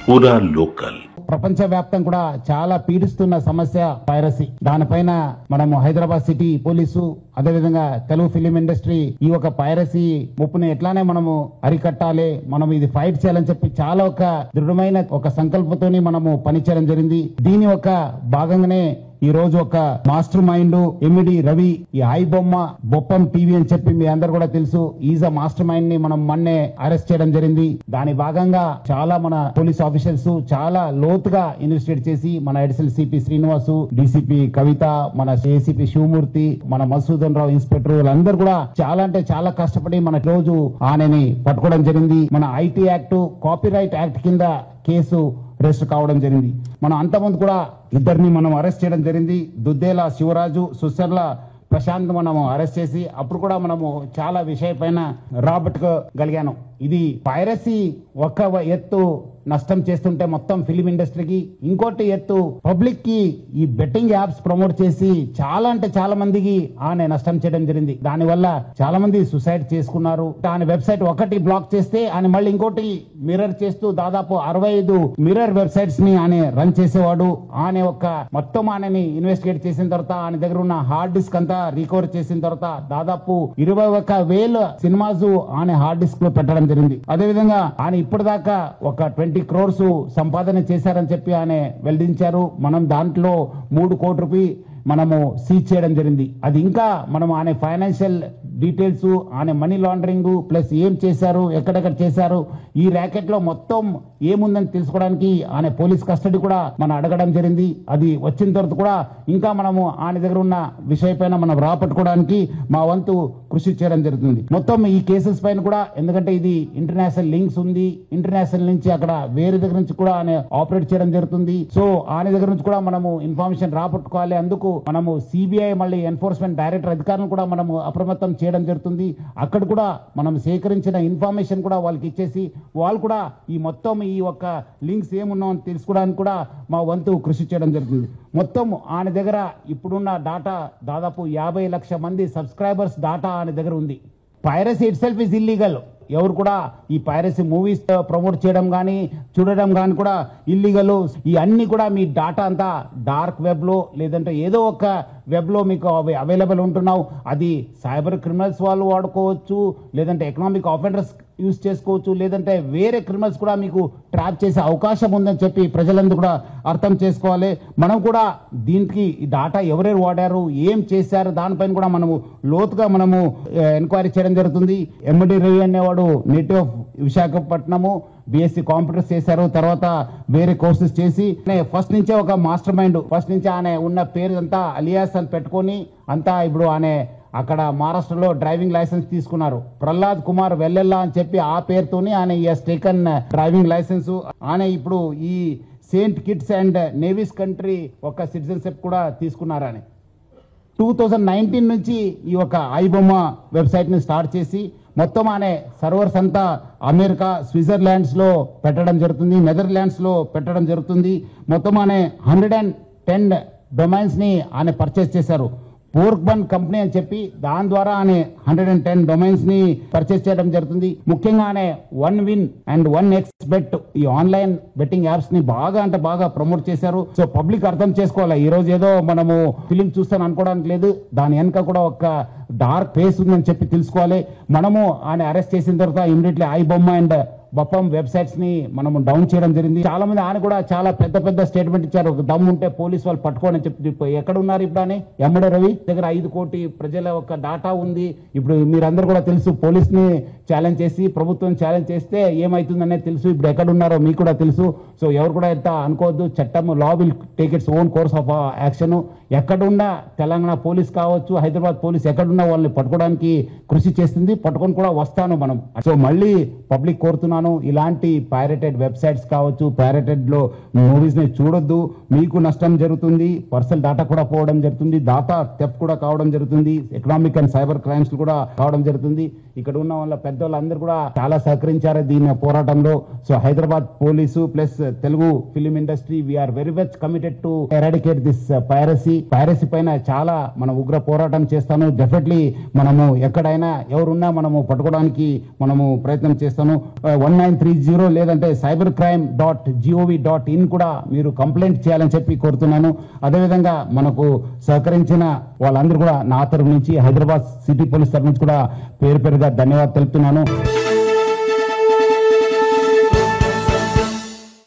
పూరా లోకల్ ప్రపంచవ్యాప్తంగా కూడా చాలా పీడిస్తున్న సమస్య పైరసీ. దానిపైన మనము హైదరాబాద్ సిటీ పోలీసు అదేవిధంగా తెలుగు ఫిలిం ఇండస్ట్రీ ఈ ఒక పైరసీ ముప్పుని ఎట్లానే మనము అరికట్టాలి, మనం ఇది ఫైట్ చేయాలని చెప్పి చాలా ఒక దృఢమైన ఒక సంకల్పంతోని మనము పనిచేయడం జరిగింది. దీని ఒక భాగంగానే ఈ రోజు ఒక మాస్టర్ మైండ్ ఎమ్మిడి రవి ఈ ఐ బొమ్మ బొప్పం టీవీ అని చెప్పి మీ అందరు కూడా తెలుసు, ఈజ్ అ మాస్టర్ మైండ్ ని మనం మొన్నే అరెస్ట్ చేయడం జరిగింది. దాని భాగంగా చాలా మన పోలీస్ ఆఫీసర్స్ చాలా లోతుగా ఇన్వెస్టిగేట్ చేసి మన అడిషనల్ సిపి శ్రీనివాసు, డీసీపీ కవిత, మన ఏసీపీ శివమూర్తి, మన మసూదన్ రావు ఇన్స్పెక్టర్ వీళ్ళందరూ కూడా చాలా అంటే చాలా కష్టపడి మన రోజు ఆయనని పట్టుకోవడం జరిగింది. మన ఐటీ యాక్ట్ కాపీరైట్ యాక్ట్ కింద కేసు రిజిస్టర్ కావడం జరిగింది. మనం అంతకుముందు కూడా ఇద్దరిని మనం అరెస్ట్ చేయడం జరిగింది. దుద్దేల శివరాజు, సుసర్ల ప్రశాంత్ మనము అరెస్ట్ చేసి అప్పుడు కూడా మనము చాలా విషయపైన రాబట్టుకోగలిగాను. ఇది పైరసీ ఒక ఎత్తు నష్టం చేస్తుంటే మొత్తం ఫిలిం ఇండస్ట్రీకి, ఇంకోటి ఎత్తు పబ్లిక్ కి ఈ బెట్టింగ్ యాప్స్ ప్రమోట్ చేసి చాలా అంటే చాలా మందికి ఆయన నష్టం చేయడం జరిగింది. దానివల్ల చాలా మంది సూసైడ్ చేసుకున్నారు. ఆయన వెబ్సైట్ ఒకటి బ్లాక్ చేస్తే ఆయన మళ్ళీ ఇంకోటి మిర్రర్ చేస్తూ దాదాపు 65 మిర్రర్ వెబ్సైట్స్ ని ఆయన రన్ చేసేవాడు. ఆయన ఒక మొత్తం ఆయనని ఇన్వెస్టిగేట్ చేసిన తర్వాత ఆయన దగ్గర ఉన్న హార్డ్ డిస్క్ అంతా రికవర్ చేసిన తర్వాత దాదాపు 21,000 సినిమాస్ ఆయన హార్డ్ డిస్క్ లో పెట్టడం జరిగింది. అదేవిధంగా ఆయన ఇప్పటిదాకా ఒక 20 crores సంపాదన చేశారని చెప్పి ఆయన వెల్లడించారు. మనం దాంట్లో 3 కోట్ల రూపాయలు మనము సీజ్ చేయడం జరిగింది. అది ఇంకా మనం ఆయన ఫైనాన్షియల్ డీటెయిల్స్, ఆయన మనీ లాండరింగ్ ప్లస్ ఏం చేశారు, ఎక్కడెక్కడ చేశారు, ఈ ర్యాకెట్ లో మొత్తం ఏముందని తెలుసుకోవడానికి ఆయన పోలీస్ కస్టడీ కూడా మనం అడగడం జరిగింది. అది వచ్చిన తర్వాత కూడా ఇంకా మనము ఆయన దగ్గర ఉన్న విషయపైన మనం రాపట్టుకోవడానికి మా వంతు కృషి చేయడం జరుగుతుంది. మొత్తం ఈ కేసెస్ పైన కూడా ఎందుకంటే ఇది ఇంటర్నేషనల్ లింక్స్ ఉంది, ఇంటర్నేషనల్ నుంచి అక్కడ వేరే దగ్గర నుంచి కూడా ఆయన ఆపరేట్ చేయడం జరుగుతుంది. సో ఆయన దగ్గర నుంచి కూడా మనము ఇన్ఫర్మేషన్ రాపట్టుకోవాలి. అందుకు మనము సిబిఐ మళ్ళీ ఎన్ఫోర్స్మెంట్ డైరెక్టర్ అధికారులను కూడా మనము అప్రమత్తం చేయడం జరుగుతుంది. అక్కడ కూడా మనం సేకరించిన ఇన్ఫర్మేషన్ కూడా వాళ్ళకి ఇచ్చేసి వాళ్ళు కూడా ఈ మొత్తం ఈ ఒక్క లింక్స్ ఏమున్నాయని తెలుసుకోవడానికి కూడా మా వంతు కృషి చేయడం జరుగుతుంది. మొత్తం ఆయన దగ్గర ఇప్పుడున్న డాటా దాదాపు 50 లక్షల మంది సబ్స్క్రైబర్స్ డాటా ఆయన దగ్గర ఉంది. Piracy it self is illegal. ఎవరు కూడా ఈ పైరసీ మూవీస్ ప్రమోట్ చేయడం కానీ చూడడం కానీ కూడా ఇల్లీగల్. ఈ అన్ని కూడా మీ డాటా అంతా డార్క్ వెబ్ లో లేదంటే ఏదో ఒక వెబ్ లో మీకు అవైలబుల్ ఉంటున్నావు. అది సైబర్ క్రిమినల్స్ వాళ్ళు వాడుకోవచ్చు, లేదంటే ఎకనామిక్ ఆఫెండర్స్ యూజ్ చేసుకోవచ్చు, లేదంటే వేరే క్రిమినల్స్ కూడా మీకు ట్రాప్ చేసే అవకాశం ఉందని చెప్పి ప్రజలందరూ కూడా అర్థం చేసుకోవాలి. మనం కూడా దీనికి ఈ డాటా ఎవరెవరు వాడారు, ఏం చేశారు దానిపైన కూడా మనము లోతుగా మనము ఎంక్వైరీ చేయడం జరుగుతుంది. ఎమ్మిడి రవి అనేవాడు native of Visakhapatnam, BSc computers చేశారు. తర్వాత వేరే కోర్సెస్ చేసి ఫస్ట్ నుంచే ఒక మాస్టర్ మైండ్, ఫస్ట్ నుంచి ఆయన ఉన్న పేరు అంతా అలియాస్ అని పెట్టుకొని అంతా ఇప్పుడు ఆయన అక్కడ మహారాష్ట్రలో డ్రైవింగ్ లైసెన్స్ తీసుకున్నారు. ప్రహ్లాద్ కుమార్ వెల్లెల్లా అని చెప్పి ఆ పేరుతోని ఆయన టేకన్ డ్రైవింగ్ లైసెన్స్. ఆయన ఇప్పుడు ఈ Saint Kitts and navies country ఒక సిటిజన్షిప్ కూడా తీసుకున్నారు. ఆయన 2019 నుంచి ఈ ఒక ఐబొమ్మ వెబ్సైట్ ని స్టార్ట్ చేసి మొత్తం అనే సర్వర్స్ అంతా అమెరికా, స్విట్జర్లాండ్స్ లో పెట్టడం జరుగుతుంది, నెదర్లాండ్స్ లో పెట్టడం జరుగుతుంది. మొత్తం అనే 110 డొమైన్స్ ని ఆయన పర్చేస్ చేశారు. పోర్క్బన్ కంపెనీ అని చెప్పి దాని ద్వారా అనే 110 డొమైన్స్ ని పర్చేస్ చేయడం జరుగుతుంది. ముఖ్యంగా అనే 1win అండ్ 1xbet ఈ ఆన్లైన్ బెట్టింగ్ యాప్స్ ని బాగా అంటే బాగా ప్రమోట్ చేశారు. సో పబ్లిక్ అర్థం చేసుకోవాలి. ఈ రోజు ఏదో మనము ఫిలిం చూస్తాను అనుకోవడానికి లేదు, దాని వెనక కూడా ఒక డార్క్ ఫేస్ ఉందని చెప్పి తెలుసుకోవాలి. మనము ఆయన అరెస్ట్ చేసిన తర్వాత ఇమ్మీడియట్లీ ఐ బొమ్మ అండ్ బొప్పం వెబ్సైట్స్ ని మనము డౌన్ చేయడం జరిగింది. చాలా మంది ఆయన కూడా చాలా పెద్ద పెద్ద స్టేట్మెంట్ ఇచ్చారు, దమ్ము ఉంటే పోలీస్ వాళ్ళు పట్టుకోని చెప్పి. ఎక్కడ ఉన్నారు ఇప్పుడు అని? ఎమ్మిడి రవి దగ్గర 5 కోటి ప్రజల ఒక డాటా ఉంది. ఇప్పుడు మీరందరూ కూడా తెలుసు, పోలీస్ ని ఛాలెంజ్ చేసి ప్రభుత్వం ఛాలెంజ్ చేస్తే ఏమైతుందనేది తెలుసు. ఇప్పుడు ఎక్కడ ఉన్నారో మీకు కూడా తెలుసు. సో ఎవరు కూడా ఎంత అనుకోవద్దు, చట్టం law will take its own course of action. ఎక్కడున్నా తెలంగాణ పోలీస్ కావచ్చు, హైదరాబాద్ పోలీస్ ఎక్కడున్నా వాళ్ళని పట్టుకోవడానికి కృషి చేస్తుంది, పట్టుకొని కూడా వస్తాను మనం. సో మళ్ళీ పబ్లిక్ కోరుతున్నాను, ఇలాంటి పైరేటెడ్ వెబ్సైట్స్ కావచ్చు, పైరేటెడ్ లో మూవీస్ ని చూడొద్దు. మీకు నష్టం జరుగుతుంది, పర్సనల్ డాటా కూడా పోవడం జరుగుతుంది, డాటా థెఫ్ట్ కూడా కావడం జరుగుతుంది, ఎకనామిక్ అండ్ సైబర్ క్రైమ్స్ కూడా కావడం జరుగుతుంది. ఇక్కడ ఉన్న వాళ్ళ పెద్దవాళ్ళందరూ కూడా చాలా సహకరించారు దీని పోరాటంలో. So Hyderabad police plus Telugu film industry we're very much committed to eradicate this piracy పైన చాలా మనం ఉగ్ర పోరాటం చేస్తాను. డెఫినెట్లీ మనము ఎక్కడైనా ఎవరున్నా మనము పట్టుకోవడానికి మనము ప్రయత్నం చేస్తాను. 1930 లేదంటే cybercrime.gov.in కూడా మీరు కంప్లైంట్ చేయాలని చెప్పి కోరుతున్నాను. అదేవిధంగా మనకు సహకరించిన వాళ్ళందరూ కూడా నా తరఫు నుంచి, హైదరాబాద్ సిటీ పోలీస్ తరఫు నుంచి కూడా పేరు పేరుగా ధన్యవాదాలు తెలుపుతున్నాను.